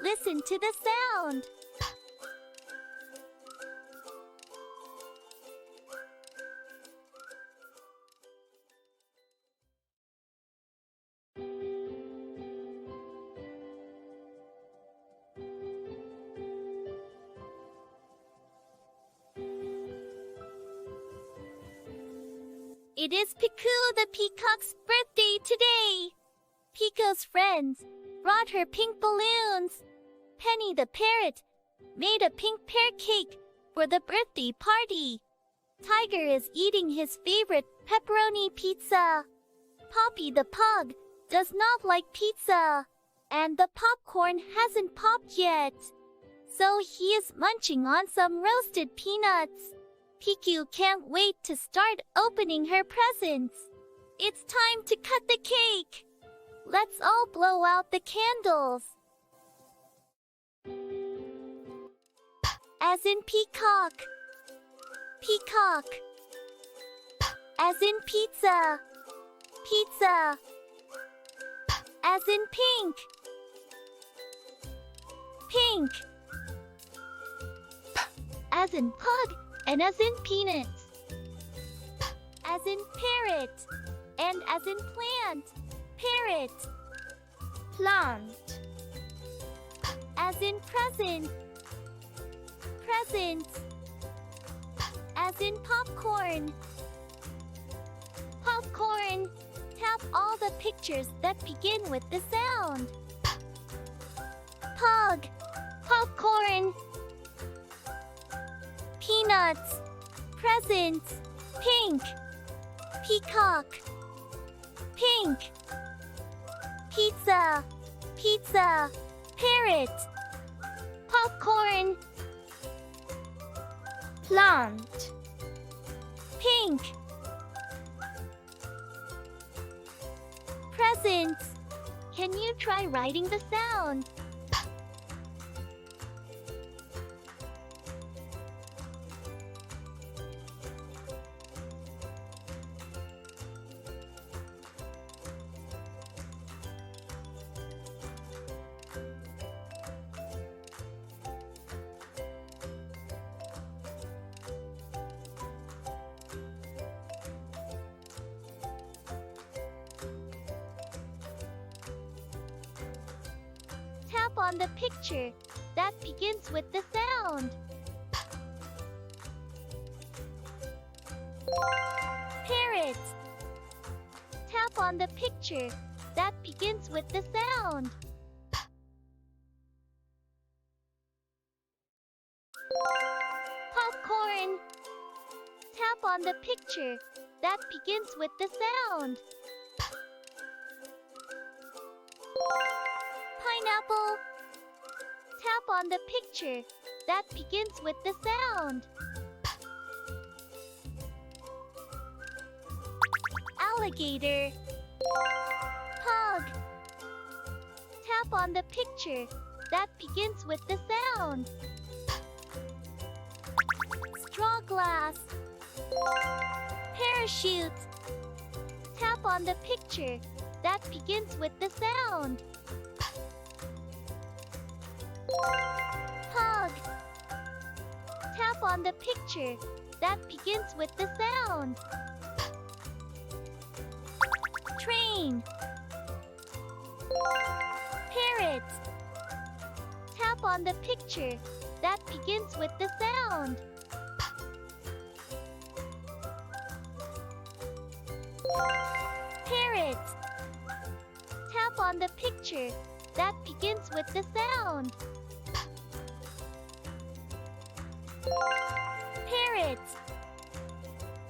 Listen to the sound. It is Piku the peacock's birthday today. Pico's friends brought her pink balloons. Penny the parrot made a pink pear cake for the birthday party. Tiger is eating his favorite pepperoni pizza. Poppy the pug does not like pizza, and the popcorn hasn't popped yet. So he is munching on some roasted peanuts. Piku can't wait to start opening her presents. It's time to cut the cake. Let's all blow out the candles. As in peacock. Peacock. As in pizza. Pizza. As in pink. Pink. As in pug and as in peanuts. As in parrot and as in plant. Parrot. Plant. As in present. Present. As in popcorn. Popcorn. Tap all the pictures that begin with the sound. Pug. Popcorn. Peanuts. Present. Pink. Peacock. Pink. Pizza. Pizza. Parrot. Popcorn. Plant. Pink. Presents. Can you try writing the sound? Tap on the picture that begins with the sound. Parrot. Tap on the picture that begins with the sound. Popcorn. Tap on the picture that begins with the sound. Pineapple. Tap on the picture that begins with the sound. Alligator. Pug. Tap on the picture that begins with the sound. Straw glass. Parachute. Tap on the picture that begins with the sound. Pug. Tap on the picture that begins with the sound. Train. Parrot. Tap on the picture that begins with the sound. Parrot. Tap on the picture that begins with the sound. Parrot.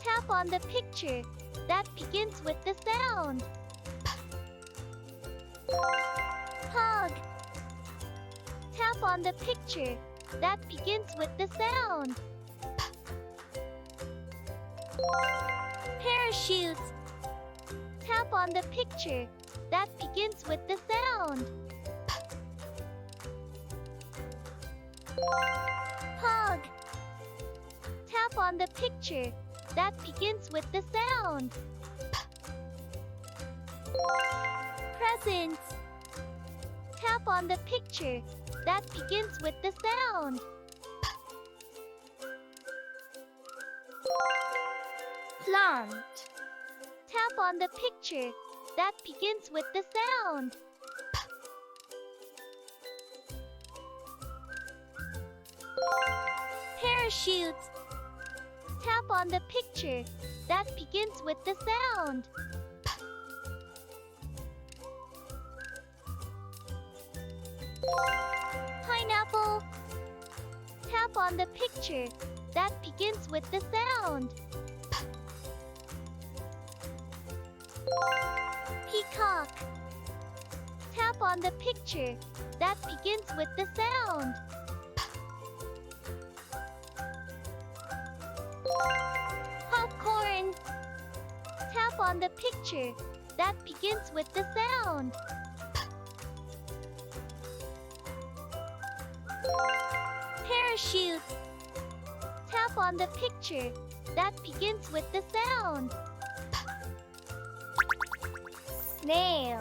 Tap on the picture that begins with the sound. Pug. Tap on the picture that begins with the sound. Parachute. Tap on the picture that begins with the sound. Pug. Tap on the picture that begins with the sound. Presents. Tap on the picture that begins with the sound. Plant. Tap on the picture that begins with the sound. Parachute. Tap on the picture that begins with the sound. Pineapple. Tap on the picture that begins with the sound. Peacock. Tap on the picture that begins with the sound. Popcorn. Tap on the picture that begins with the sound. Parachute. Tap on the picture that begins with the sound. Snail.